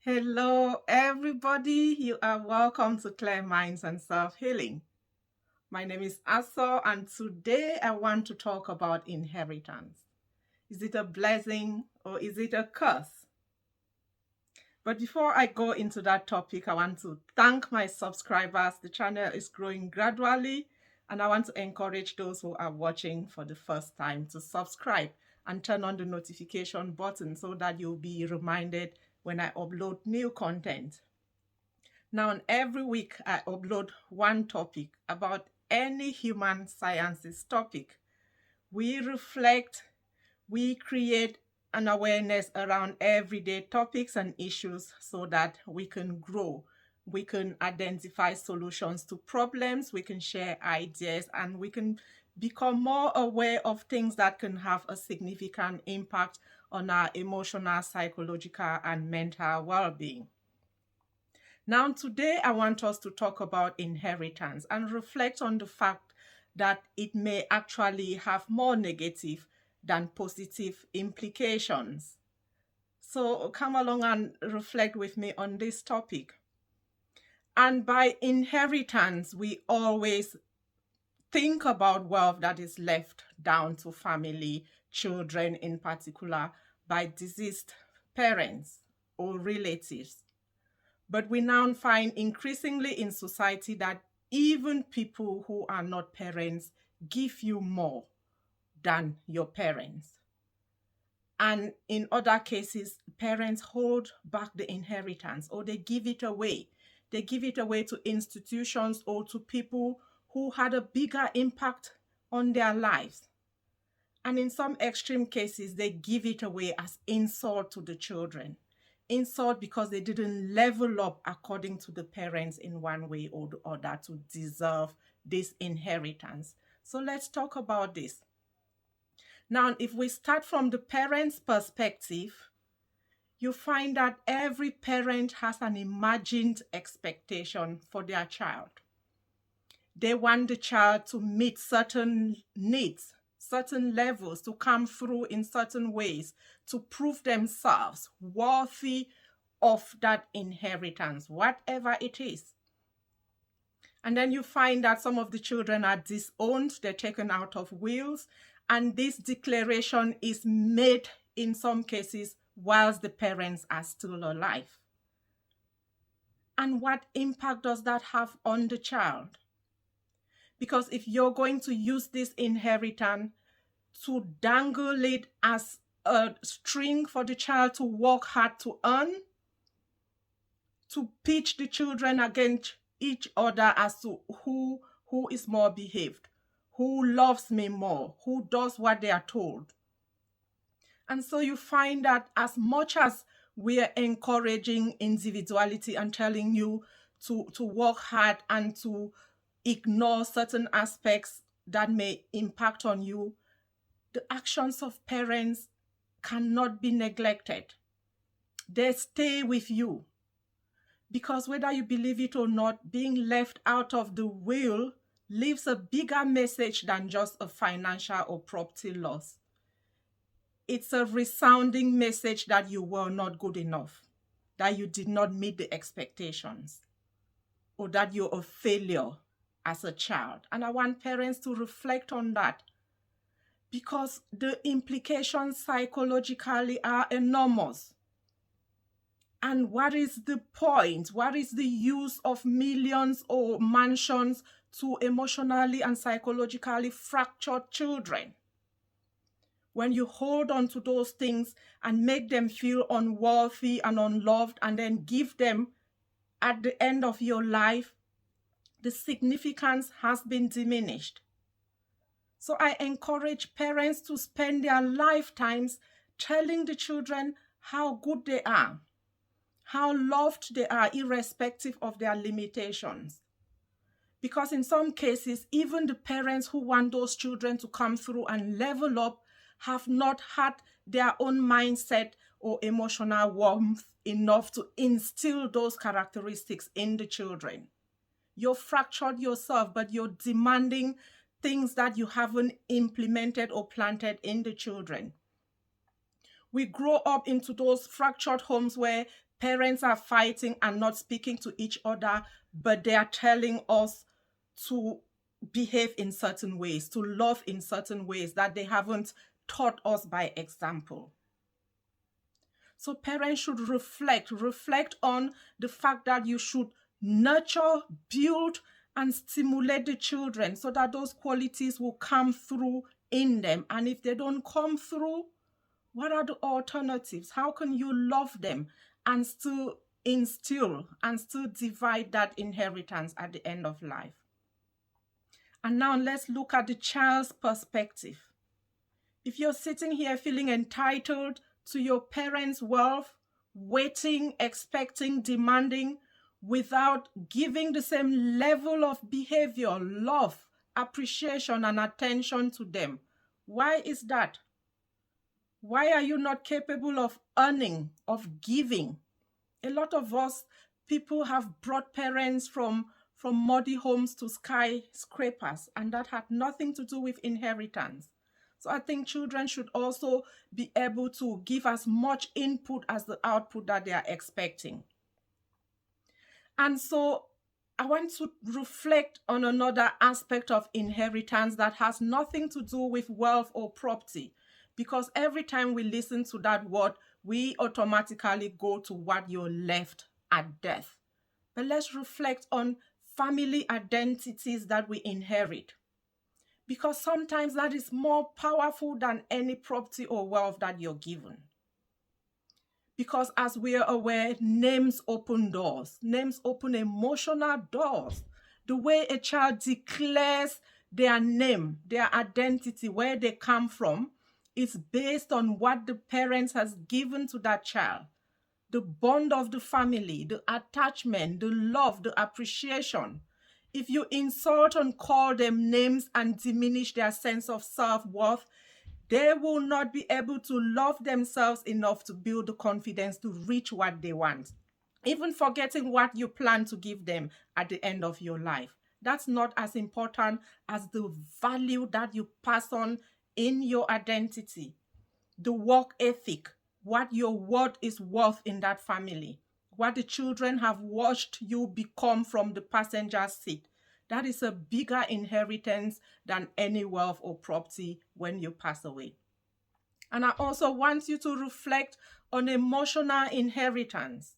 Hello, everybody. You are welcome to Clear Minds and Self Healing. My name is Aso, and today I want to talk about inheritance. Is it a blessing or is it a curse? But before I go into that topic, I want to thank my subscribers. The channel is growing gradually, and I want to encourage those who are watching for the first time to subscribe and turn on the notification button so that you'll be reminded when I upload new content. Now, every week I upload one topic about any human sciences topic. We reflect, we create an awareness around everyday topics and issues so that we can grow. We can identify solutions to problems, we can share ideas, and we can become more aware of things that can have a significant impact on our emotional, psychological, and mental well being. Now, today I want us to talk about inheritance and reflect on the fact that it may actually have more negative than positive implications. So, come along and reflect with me on this topic. And by inheritance, we always think about wealth that is left down to family, children in particular, by deceased parents or relatives. But we now find increasingly in society that even people who are not parents give you more than your parents. And in other cases, parents hold back the inheritance or they give it away. They give it away to institutions or to people who had a bigger impact on their lives. And in some extreme cases, they give it away as insult to the children. Insult because they didn't level up according to the parents in one way or the other to deserve this inheritance. So let's talk about this. Now, if we start from the parent's perspective, you find that every parent has an imagined expectation for their child. They want the child to meet certain needs, certain levels, to come through in certain ways, to prove themselves worthy of that inheritance, whatever it is. And then you find that some of the children are disowned, they're taken out of wills, and this declaration is made in some cases whilst the parents are still alive. And what impact does that have on the child? Because if you're going to use this inheritance to dangle it as a string for the child to work hard to earn, to pitch the children against each other as to who is more behaved, who loves me more, who does what they are told. And so you find that as much as we are encouraging individuality and telling you to work hard and to ignore certain aspects that may impact on you, the actions of parents cannot be neglected. They stay with you. Because whether you believe it or not, being left out of the will leaves a bigger message than just a financial or property loss. It's a resounding message that you were not good enough, that you did not meet the expectations, or that you're a failure as a child. And I want parents to reflect on that because the implications psychologically are enormous. And what is the point? What is the use of millions or mansions to emotionally and psychologically fractured children? When you hold on to those things and make them feel unworthy and unloved and then give them at the end of your life, the significance has been diminished. So I encourage parents to spend their lifetimes telling the children how good they are, how loved they are, irrespective of their limitations. Because in some cases, even the parents who want those children to come through and level up have not had their own mindset or emotional warmth enough to instill those characteristics in the children. You're fractured yourself, but you're demanding things that you haven't implemented or planted in the children. We grow up into those fractured homes where Parents are fighting and not speaking to each other, but they are telling us to behave in certain ways, to love in certain ways that they haven't taught us by example. So parents should reflect on the fact that you should nurture, build, and stimulate the children so that those qualities will come through in them. And if they don't come through, what are the alternatives? How can you love them and still instill and still divide that inheritance at the end of life? And now let's look at the child's perspective. If you're sitting here feeling entitled to your parents' wealth, waiting, expecting, demanding, without giving the same level of behavior, love, appreciation, and attention to them, why is that? Why are you not capable of earning, of giving? A lot of us, people have brought parents from muddy homes to skyscrapers, and that had nothing to do with inheritance. So I think children should also be able to give as much input as the output that they are expecting. And so I want to reflect on another aspect of inheritance that has nothing to do with wealth or property, because every time we listen to that word, we automatically go to what you're left at death. But let's reflect on family identities that we inherit, because sometimes that is more powerful than any property or wealth that you're given. Because as we are aware, names open doors. Names open emotional doors. The way a child declares their name, their identity, where they come from, is based on what the parents has given to that child. The bond of the family, the attachment, the love, the appreciation. If you insult and call them names and diminish their sense of self-worth, they will not be able to love themselves enough to build the confidence to reach what they want, even forgetting what you plan to give them at the end of your life. That's not as important as the value that you pass on in your identity, the work ethic, what your word is worth in that family, what the children have watched you become from the passenger seat. That is a bigger inheritance than any wealth or property when you pass away. And I also want you to reflect on emotional inheritance.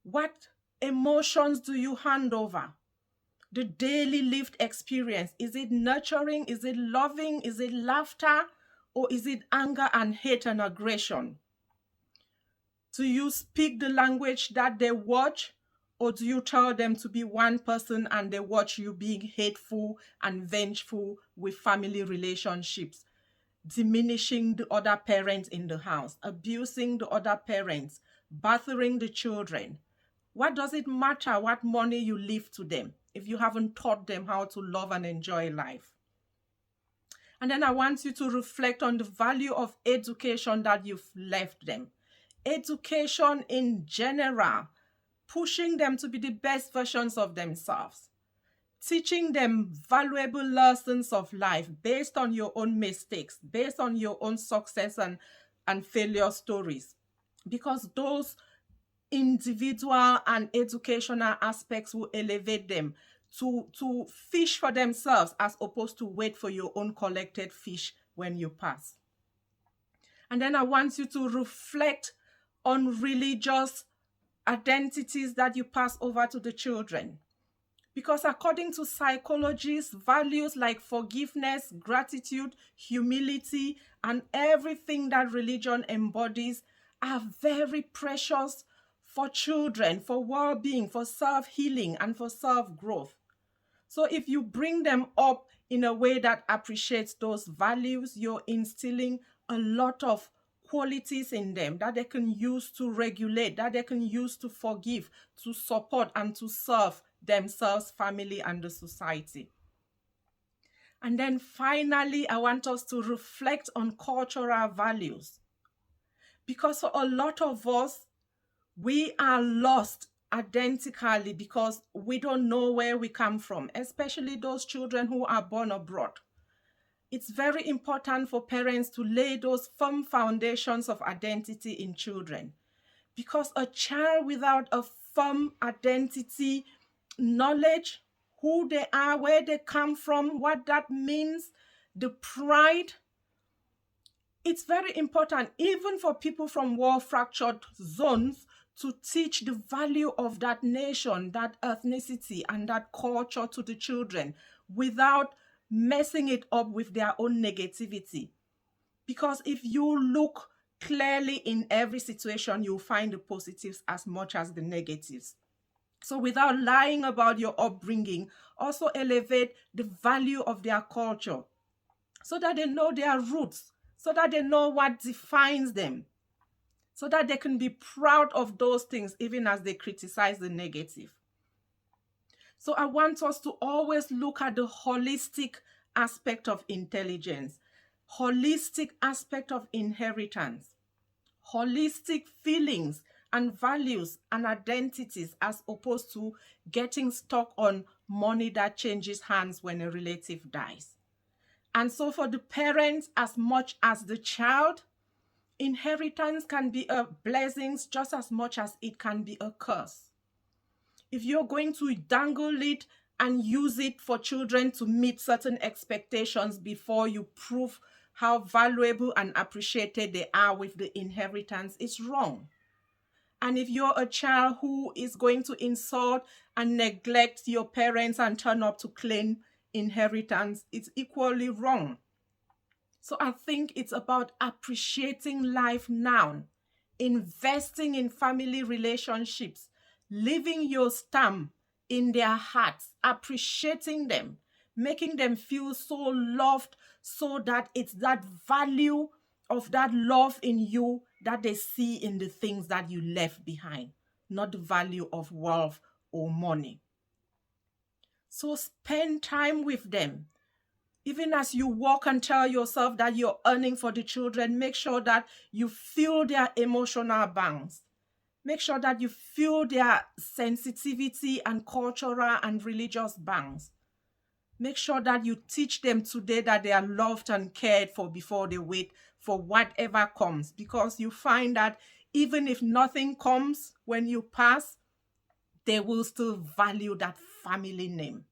What emotions do you hand over? The daily lived experience. Is it nurturing? Is it loving? Is it laughter? Or is it anger and hate and aggression? Do you speak the language that they watch? Or do you tell them to be one person and they watch you being hateful and vengeful with family relationships, diminishing the other parents in the house, abusing the other parents, battering the children? What does it matter what money you leave to them if you haven't taught them how to love and enjoy life? And then I want you to reflect on the value of education that you've left them. Education in general, pushing them to be the best versions of themselves, teaching them valuable lessons of life based on your own mistakes, based on your own success and failure stories, because those individual and educational aspects will elevate them to fish for themselves as opposed to wait for your own collected fish when you pass. And then I want you to reflect on religious identities that you pass over to the children. Because according to psychologists, values like forgiveness, gratitude, humility, and everything that religion embodies are very precious for children, for well-being, for self-healing, and for self-growth. So if you bring them up in a way that appreciates those values, you're instilling a lot of qualities in them that they can use to regulate, that they can use to forgive, to support, and to serve themselves, family, and the society. And then finally, I want us to reflect on cultural values. Because for a lot of us, we are lost identically because we don't know where we come from, especially those children who are born abroad. It's very important for parents to lay those firm foundations of identity in children, Because a child without a firm identity, knowledge, who they are, where they come from, what that means, the pride, it's very important, even for people from war-fractured zones, to teach the value of that nation, that ethnicity, and that culture to the children without messing it up with their own negativity. Because if you look clearly in every situation, you'll find the positives as much as the negatives. So without lying about your upbringing, also elevate the value of their culture so that they know their roots, so that they know what defines them, so that they can be proud of those things even as they criticize the negative. So I want us to always look at the holistic aspect of intelligence, holistic aspect of inheritance, holistic feelings and values and identities, as opposed to getting stuck on money that changes hands when a relative dies. And so for the parents as much as the child, inheritance can be a blessing just as much as it can be a curse. If you're going to dangle it and use it for children to meet certain expectations before you prove how valuable and appreciated they are with the inheritance, it's wrong. And if you're a child who is going to insult and neglect your parents and turn up to claim inheritance, it's equally wrong. So I think it's about appreciating life now, investing in family relationships, leaving your stamp in their hearts, appreciating them, making them feel so loved, so that it's that value of that love in you that they see in the things that you left behind, not the value of wealth or money. So spend time with them. Even as you walk and tell yourself that you're earning for the children, make sure that you feel their emotional banks. Make sure that you feel their sensitivity and cultural and religious banks. Make sure that you teach them today that they are loved and cared for before they wait for whatever comes. Because you find that even if nothing comes when you pass, they will still value that family name.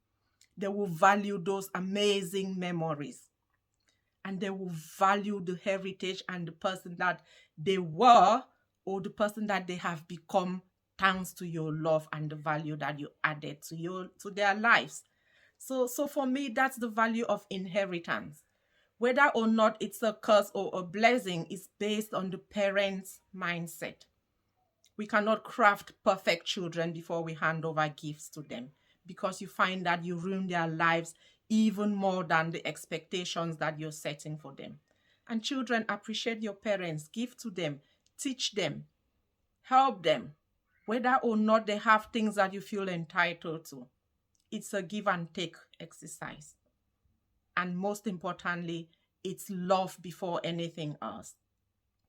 They will value those amazing memories. And they will value the heritage and the person that they were, or the person that they have become, thanks to your love and the value that you added to their lives. So for me, that's the value of inheritance. Whether or not it's a curse or a blessing is based on the parents' mindset. We cannot craft perfect children before we hand over gifts to them, because you find that you ruin their lives even more than the expectations that you're setting for them. And children, appreciate your parents, give to them, teach them, help them, whether or not they have things that you feel entitled to. It's a give and take exercise. And most importantly, it's love before anything else.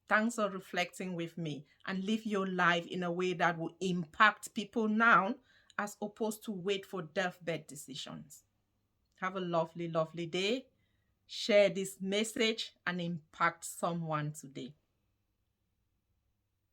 Thanks for reflecting with me, and live your life in a way that will impact people now, as opposed to wait for deathbed decisions. Have a lovely, lovely day. Share this message and impact someone today.